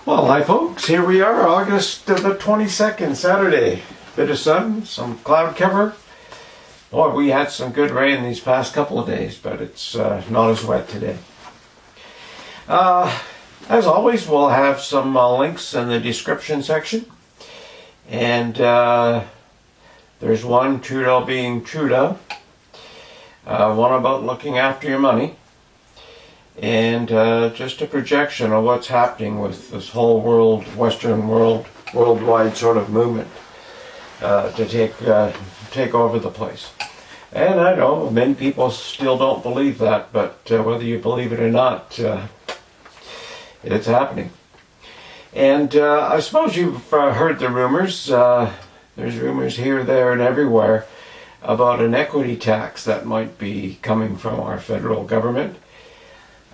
Well, hi folks, here we are, August the 22nd, Saturday. Bit of sun, some cloud cover. Boy, we had some good rain these past couple of days, but it's not as wet today. As always, we'll have some links in the description section. And there's one, Trudeau being Trudeau. One about looking after your money. And just a projection of what's happening with this whole Western world, worldwide sort of movement to take over the place. And I know many people still don't believe that, but whether you believe it or not, it's happening. And I suppose you've heard the rumors. There's rumors here, there, and everywhere about an equity tax that might be coming from our federal government.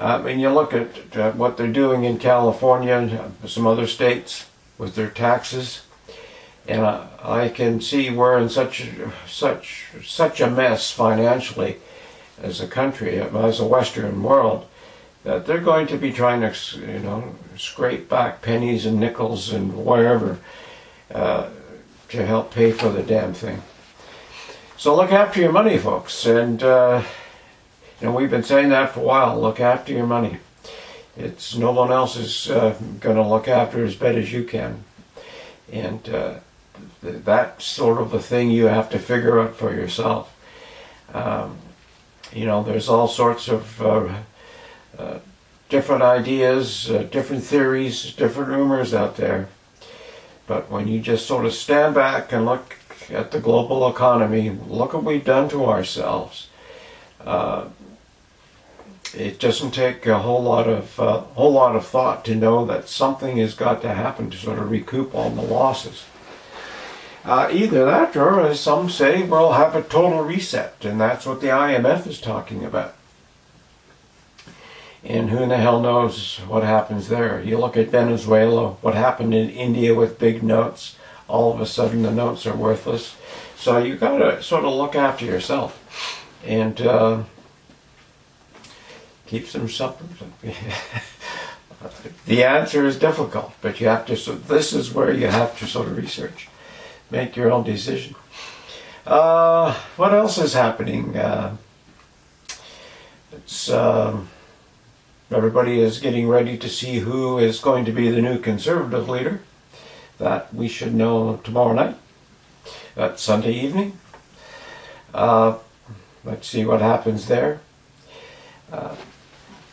And you look at what they're doing in California, some other states with their taxes, and I can see we're in such a mess financially as a country, as a Western world, that they're going to be trying to, scrape back pennies and nickels and wherever to help pay for the damn thing. So look after your money, folks, and. We've been saying that for a while. Look after your money. It's no one else is going to look after it as best as you can, and that's sort of a thing you have to figure out for yourself. There's all sorts of different ideas, different theories, different rumors out there. But when you just sort of stand back and look at the global economy, look what we've done to ourselves. It doesn't take a whole lot of thought to know that something has got to happen to sort of recoup all the losses. Either that, or as some say, we'll have a total reset, and that's what the IMF is talking about. And who in the hell knows what happens there? You look at Venezuela, what happened in India with big notes. All of a sudden, the notes are worthless. So you got to sort of look after yourself, and keep some something. The answer is difficult, but you have to. So this is where you have to sort of research, make your own decision. What else is happening? Everybody is getting ready to see who is going to be the new Conservative leader. That we should know tomorrow night. That's Sunday evening. Let's see what happens there.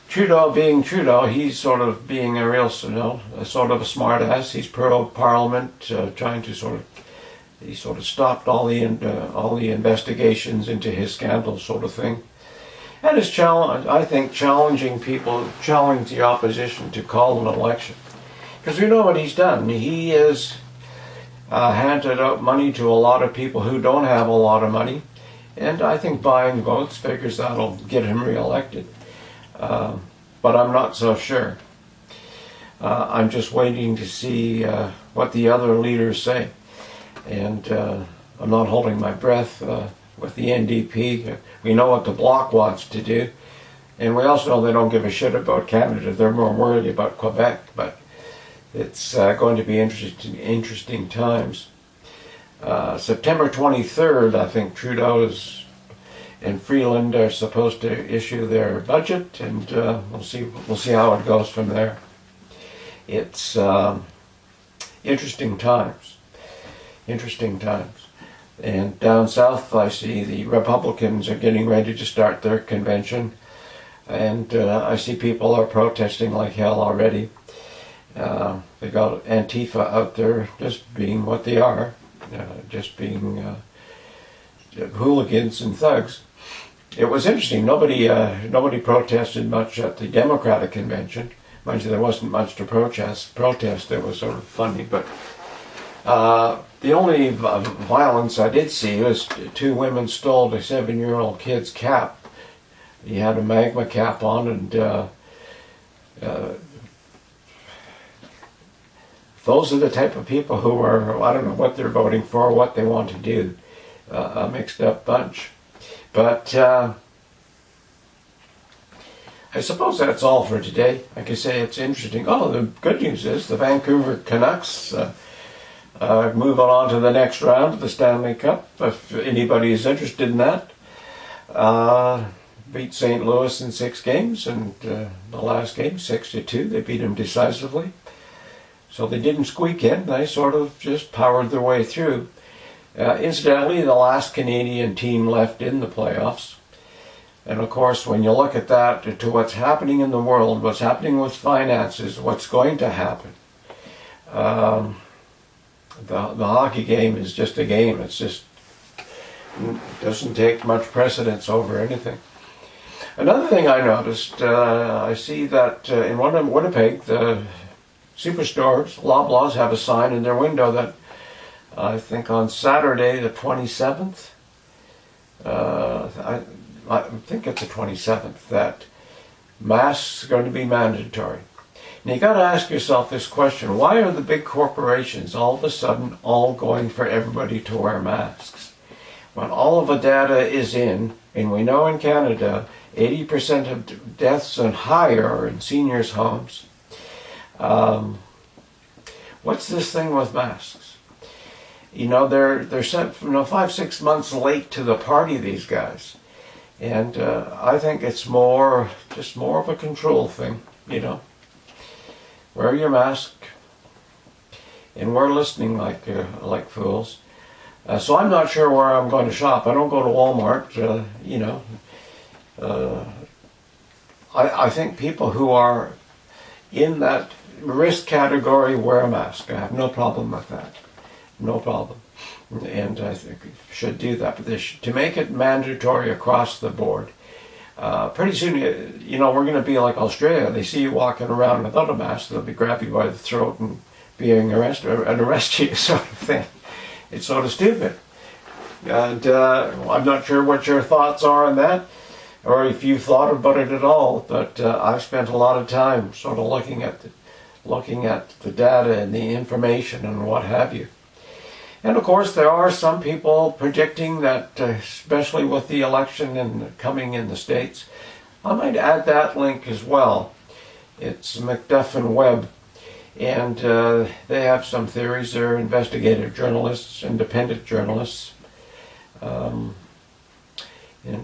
Trudeau being Trudeau, he's sort of being a real, sort of a smart ass. He's pro-parliament, trying to sort of stopped all the investigations into his scandal sort of thing. And is challenging the opposition to call an election. Because we know what he's done. He has handed out money to a lot of people who don't have a lot of money. And I think buying votes figures that'll get him reelected. But I'm not so sure. I'm just waiting to see what the other leaders say. And I'm not holding my breath with the NDP. We know what the Bloc wants to do. And we also know they don't give a shit about Canada. They're more worried about Quebec. But it's going to be interesting times. September 23rd, I think Trudeau and Freeland are supposed to issue their budget, and we'll see how it goes from there. It's interesting times. And down south, I see the Republicans are getting ready to start their convention, and I see people are protesting like hell already. They got Antifa out there just being what they are, just being hooligans and thugs. It was interesting. Nobody protested much at the Democratic convention. Mind you, there wasn't much to protest. It was sort of funny, but the only violence I did see was two women stole a 7-year-old kid's cap. He had a magma cap on, and those are the type of people who are, I don't know what they're voting for, what they want to do. A mixed up bunch. But I suppose that's all for today. Like I say, it's interesting. Oh, the good news is the Vancouver Canucks moving on to the next round of the Stanley Cup, if anybody is interested in that. Beat St. Louis in 6 games, and the last game 6-2. They beat them decisively. So they didn't squeak in. They sort of just powered their way through. Incidentally, the last Canadian team left in the playoffs. And of course, when you look at that, to what's happening in the world, what's happening with finances, what's going to happen, the hockey game is just a game. It's just doesn't take much precedence over anything. Another thing I noticed, I see that in Winnipeg, the superstores, Loblaws, have a sign in their window that I think on Saturday, the 27th, I think it's the 27th, that masks are going to be mandatory. Now you got to ask yourself this question: why are the big corporations all of a sudden all going for everybody to wear masks? When all of the data is in, and we know in Canada 80% of deaths and higher are in seniors' homes. What's this thing with masks? You know, they're sent 5-6 months late to the party, these guys. And I think it's just more of a control thing, you know. Wear your mask. And we're listening like fools. So I'm not sure where I'm going to shop. I don't go to Walmart, you know. I think people who are in that risk category wear a mask. I have no problem with that. No problem. And I think we should do that. But to make it mandatory across the board, pretty soon, you know, we're going to be like Australia. They see you walking around without a mask, they'll be grab you by the throat and arrest you, sort of thing. It's sort of stupid. And I'm not sure what your thoughts are on that, or if you've thought about it at all. But I've spent a lot of time sort of looking at the data and the information and what have you. And of course, there are some people predicting that, especially with the election coming in the States, I might add that link as well. It's McDuff Web, and they have some theories. They're investigative journalists, independent journalists. And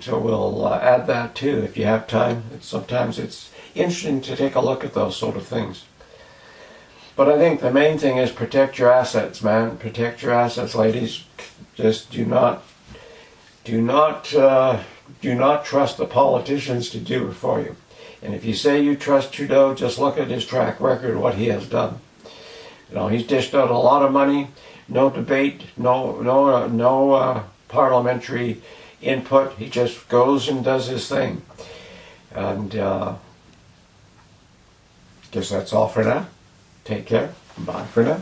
so we'll add that too if you have time. Sometimes it's interesting to take a look at those sort of things. But I think the main thing is protect your assets, man. Protect your assets, ladies. Just do not trust the politicians to do it for you. And if you say you trust Trudeau, just look at his track record, what he has done. You know, he's dished out a lot of money, no debate, no parliamentary input. He just goes and does his thing. And guess that's all for now. Take care. Bye for now.